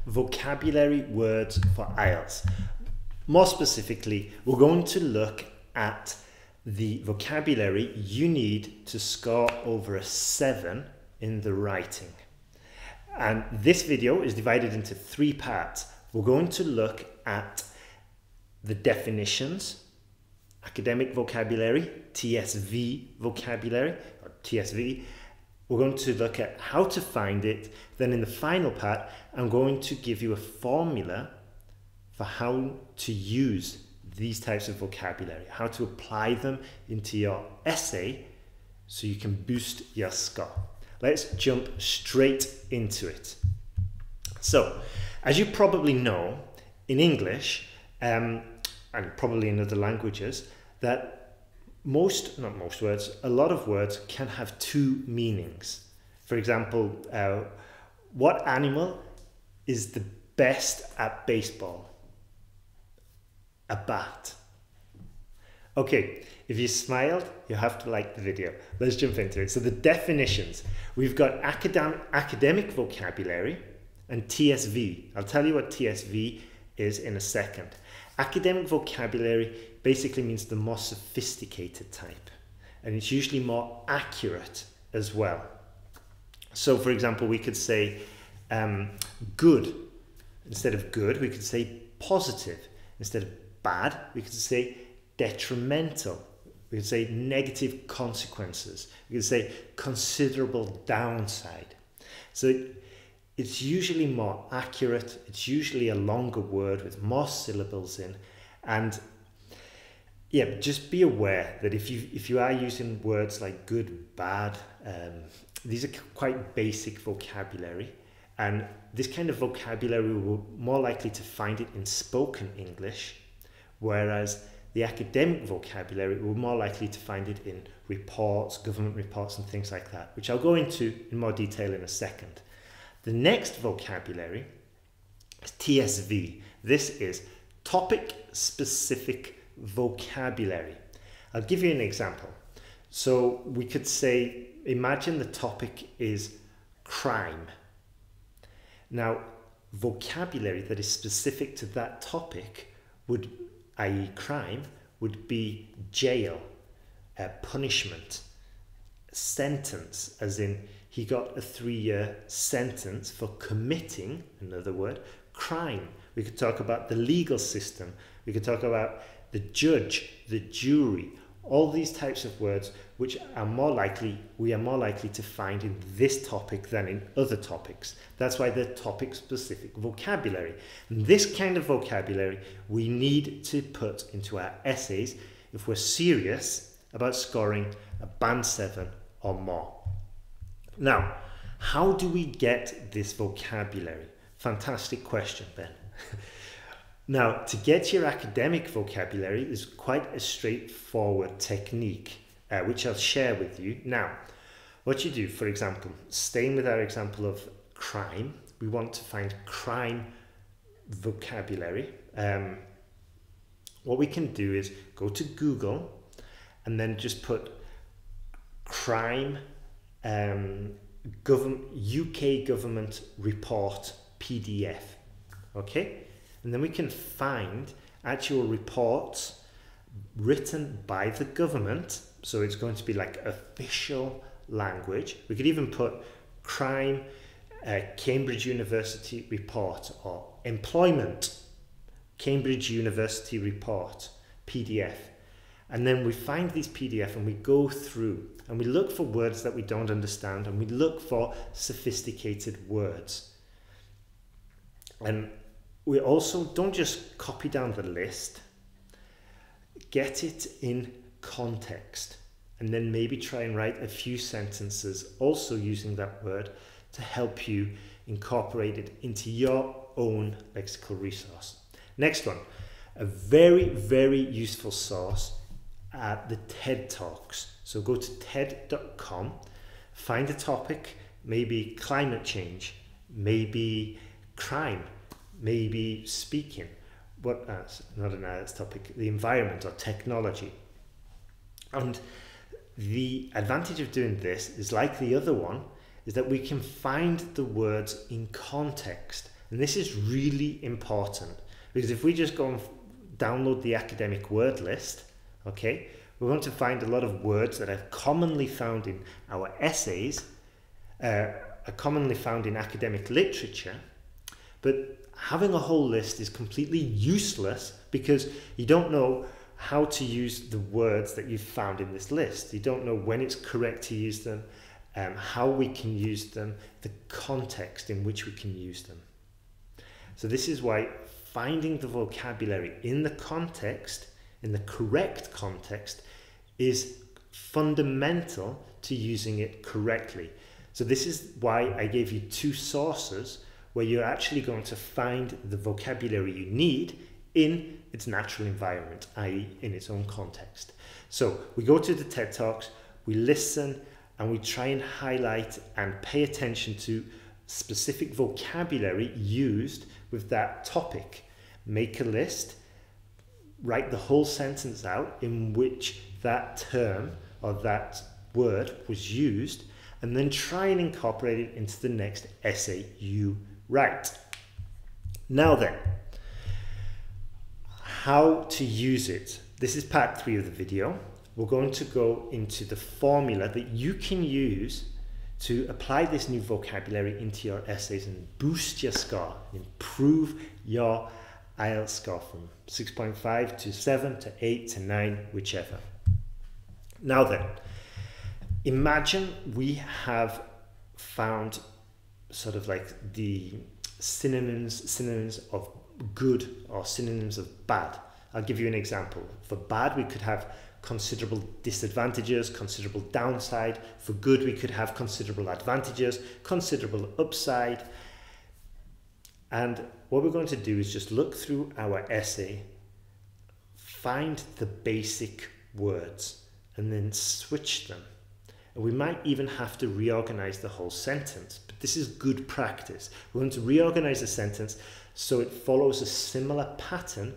vocabulary words for IELTS. More specifically, we're going to look at the vocabulary you need to score over a 7 in the writing. And this video is divided into 3 parts. We're going to look at the definitions, academic vocabulary, TSV vocabulary, or TSV. We're going to look at how to find it. Then in the final part, I'm going to give you a formula for how to use these types of vocabulary, how to apply them into your essay so you can boost your score. Let's jump straight into it. So, as you probably know, in English, and probably in other languages, that a lot of words can have 2 meanings. For example, what animal is the best at baseball? A bat. Okay, if you smiled, you have to like the video. Let's jump into it. So the definitions. We've got academic vocabulary and TSV. I'll tell you what TSV is in a second. Academic vocabulary basically means the more sophisticated type, and it's usually more accurate as well. So for example, we could say good. Instead of good, we could say positive. Instead of bad, we could say detrimental. We could say negative consequences. We could say considerable downside. So it's usually more accurate. It's usually a longer word with more syllables in. And yeah, just be aware that if you are using words like good, bad, these are quite basic vocabulary. And this kind of vocabulary, we're more likely to find it in spoken English, whereas the academic vocabulary, we're more likely to find it in reports, government reports and things like that, which I'll go into in more detail in a second. The next vocabulary is TSV. This is topic-specific vocabulary. I'll give you an example. So we could say, imagine the topic is crime. Now, vocabulary that is specific to that topic would, i.e. crime, would be jail, punishment, sentence, as in he got a 3-year sentence for committing, another word, crime. We could talk about the legal system. We could talk about the judge, the jury, all these types of words which are we are more likely to find in this topic than in other topics. That's why they're topic-specific vocabulary. And this kind of vocabulary we need to put into our essays if we're serious about scoring a band 7 or more. Now, how do we get this vocabulary? Fantastic question, Ben. Now, to get your academic vocabulary is quite a straightforward technique, which I'll share with you. Now, what you do, for example, staying with our example of crime, we want to find crime vocabulary. What we can do is go to Google and then just put crime UK government report PDF. Okay? And then we can find actual reports written by the government. So it's going to be like official language. We could even put crime Cambridge University report or employment Cambridge University report PDF. And then we find these PDF and we go through and we look for words that we don't understand and we look for sophisticated words. And we also don't just copy down the list, get it in context, and then maybe try and write a few sentences also using that word to help you incorporate it into your own lexical resource. Next one, a very, very useful source are the TED Talks. So go to TED.com, find a topic, maybe climate change, maybe crime, maybe speaking, not an IELTS topic, the environment or technology. And the advantage of doing this is like the other one, is that we can find the words in context And this is really important, because if we just go and download the academic word list, okay, we're going to find a lot of words that are commonly found in our essays, are commonly found in academic literature, but having a whole list is completely useless because you don't know how to use the words that you've found in this list. You don't know when it's correct to use them, how we can use them, the context in which we can use them. So this is why finding the vocabulary in the context, in the correct context, is fundamental to using it correctly. So this is why I gave you two sources where you're actually going to find the vocabulary you need in its natural environment, i.e. in its own context. So we go to the TED Talks, we listen, and we try and highlight and pay attention to specific vocabulary used with that topic. Make a list, write the whole sentence out in which that term or that word was used, and then try and incorporate it into the next essay you write. Now then, how to use it. This is part 3 of the video. We're going to go into the formula that you can use to apply this new vocabulary into your essays and boost your score, improve your IELTS score from 6.5 to 7 to 8 to 9, whichever. Now then, imagine we have found sort of like the synonyms of good or synonyms of bad. I'll give you an example. For bad, we could have considerable disadvantages, considerable downside. For good, we could have considerable advantages, considerable upside. And what we're going to do is just look through our essay, find the basic words, and then switch them. And we might even have to reorganize the whole sentence, but this is good practice. We're going to reorganize the sentence so it follows a similar pattern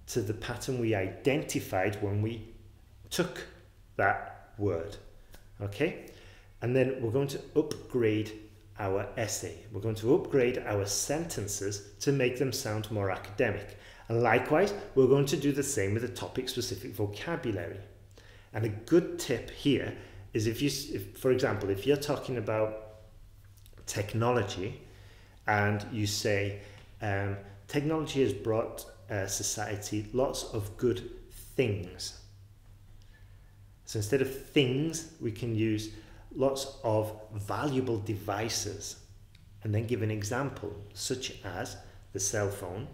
to the pattern we identified when we took that word, okay? And then we're going to upgrade our essay. We're going to upgrade our sentences to make them sound more academic. And likewise, we're going to do the same with the topic-specific vocabulary. And a good tip here is if, for example, if you're talking about technology and you say, technology has brought society lots of good things. So instead of things, we can use lots of valuable devices and then give an example, such as the cell phone,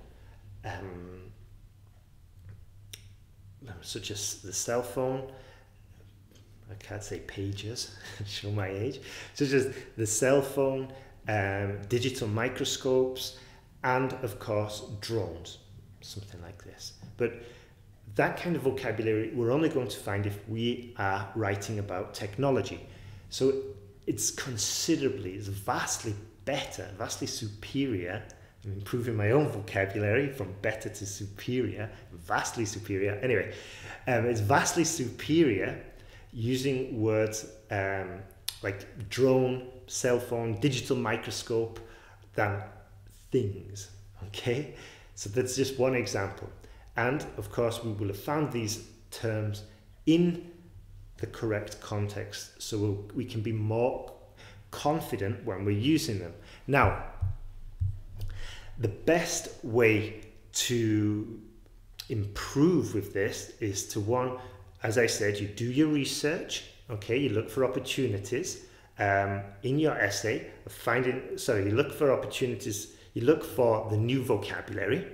I can't say pages, show my age, such as the cell phone, digital microscopes, and of course drones, something like this. But that kind of vocabulary we're only going to find if we are writing about technology. So it's vastly better, vastly superior. I'm improving my own vocabulary from better to superior, vastly superior. Anyway, it's vastly superior using words like drone, cell phone, digital microscope than things, okay? So that's just one example. And of course, we will have found these terms in the correct context, so we can be more confident when we're using them. Now, the best way to improve with this is to, one, as I said, you do your research, okay? You look for opportunities in your essay, you look for opportunities, you look for the new vocabulary.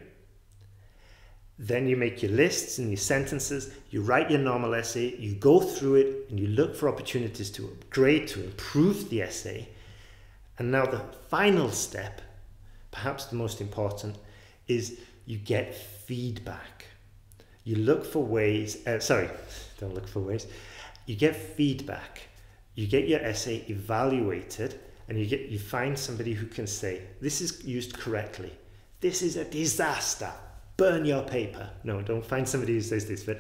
Then you make your lists and your sentences, you write your normal essay, you go through it and you look for opportunities to upgrade, to improve the essay. And now the final step, perhaps the most important, is you get feedback. You look for ways, don't look for ways. You get feedback. You get your essay evaluated and you find somebody who can say, this is used correctly. This is a disaster. Burn your paper. No, don't find somebody who says this, but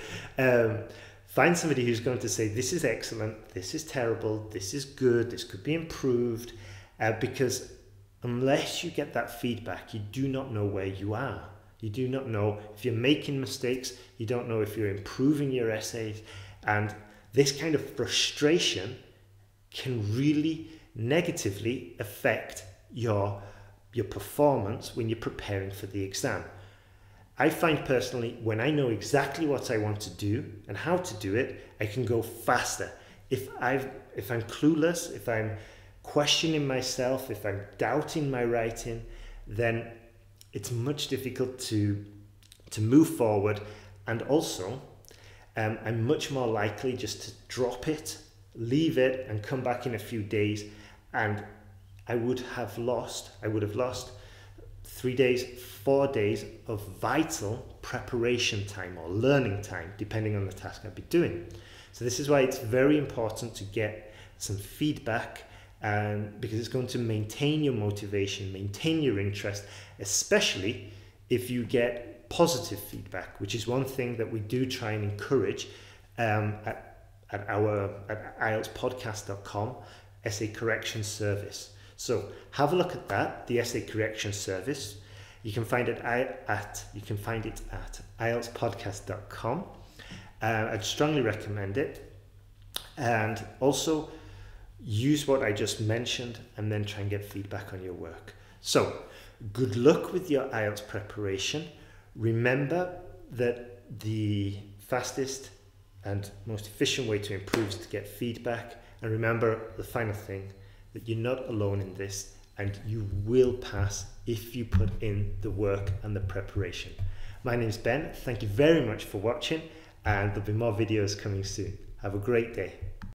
find somebody who's going to say, this is excellent, this is terrible, this is good, this could be improved, because unless you get that feedback, you do not know where you are. You do not know if you're making mistakes. You don't know if you're improving your essays. And this kind of frustration can really negatively affect your performance when you're preparing for the exam. I find personally, when I know exactly what I want to do and how to do it, I can go faster. If I'm clueless, if I'm questioning myself, if I'm doubting my writing, then it's much difficult to move forward. And also, I'm much more likely just to drop it, leave it, and come back in a few days, and I would have lost 3 days, 4 days of vital preparation time or learning time, depending on the task I'd be doing. So this is why it's very important to get some feedback, because it's going to maintain your motivation, maintain your interest, especially if you get positive feedback, which is one thing that we do try and encourage at IELTSPodcast.com essay correction service. So have a look at that, the essay correction service. You can find it at IELTSPodcast.com. I'd strongly recommend it, and also use what I just mentioned and then try and get feedback on your work. So good luck with your IELTS preparation. Remember that the fastest and most efficient way to improve is to get feedback. And remember the final thing, that you're not alone in this, and you will pass if you put in the work and the preparation. My name is Ben. Thank you very much for watching, and there'll be more videos coming soon. Have a great day.